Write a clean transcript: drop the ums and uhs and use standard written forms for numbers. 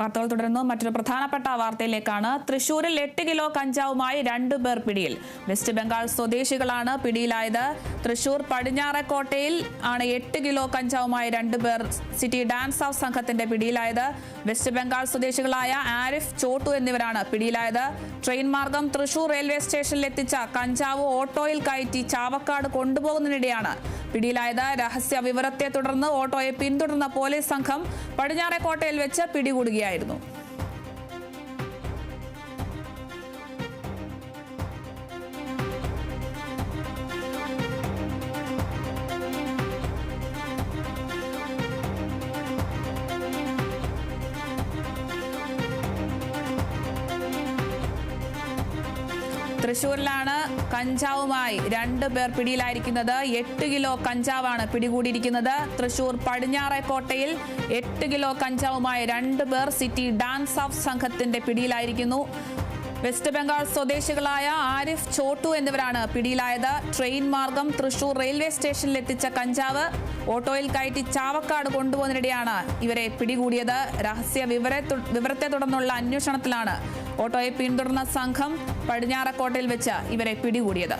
വാർത്തകൾ തുടരുന്നു. മറ്റൊരു പ്രധാനപ്പെട്ട വാർത്തയിലേക്കാണ്. തൃശൂരിൽ 8 കിലോ കഞ്ചാവുമായി 2 പേർ പിടിയിൽ. വെസ്റ്റ് ബംഗാൾ സ്വദേശികളാണ് പിടിയിലായത്. തൃശൂർ പടിഞ്ഞാറേക്കോട്ടയിൽ ആണ് 8 കിലോ കഞ്ചാവുമായി 2 പേർ സിറ്റി ഡാൻസ് ഓഫ് സംഘത്തിന്റെ പിടിയിലായത്. വെസ്റ്റ് ബംഗാൾ സ്വദേശികളായ ആരിഫ്, ചോട്ടു എന്നിവരാണ് പിടിയിലായത്. ട്രെയിൻ മാർഗം തൃശൂർ റെയിൽവേ സ്റ്റേഷനിൽ എത്തിച്ച കഞ്ചാവ് ഓട്ടോയിൽ കയറ്റി ചാവക്കാട് കൊണ്ടുപോകുന്നതിനിടെയാണ് പിടിയിലായത്. രഹസ്യ വിവരത്തെ തുടർന്ന് ഓട്ടോയെ പിന്തുടർന്ന പോലീസ് സംഘം പടിഞ്ഞാറേക്കോട്ടയിൽ വെച്ച് പിടികൂടുകയായിരുന്നു. തൃശൂരിലാണ് കഞ്ചാവുമായി 2 പേർ പിടിയിലായിരിക്കുന്നത്. 8 കിലോ കഞ്ചാവാണ് പിടികൂടിയിരിക്കുന്നത്. തൃശൂർ പടിഞ്ഞാറേക്കോട്ടയിൽ 8 കിലോ കഞ്ചാവുമായി 2 പേർ സിറ്റി ഡാൻസ് ഓഫ് സംഘത്തിന്റെ പിടിയിലായിരിക്കുന്നു. വെസ്റ്റ് ബംഗാൾ സ്വദേശികളായ ആരിഫ്, ചോട്ടു എന്നിവരാണ് പിടിയിലായത്. ട്രെയിൻ മാർഗം തൃശൂർ റെയിൽവേ സ്റ്റേഷനിൽ എത്തിച്ച കഞ്ചാവ് ഓട്ടോയിൽ കയറ്റി ചാവക്കാട് കൊണ്ടുപോകുന്നതിനിടെയാണ് ഇവരെ പിടികൂടിയത്. രഹസ്യ വിവരത്തെ തുടർന്നുള്ള അന്വേഷണത്തിലാണ് ഓട്ടോയെ പിന്തുടർന്ന സംഘം പടിഞ്ഞാറേക്കോട്ടയിൽ വെച്ച് ഇവരെ പിടികൂടിയത്.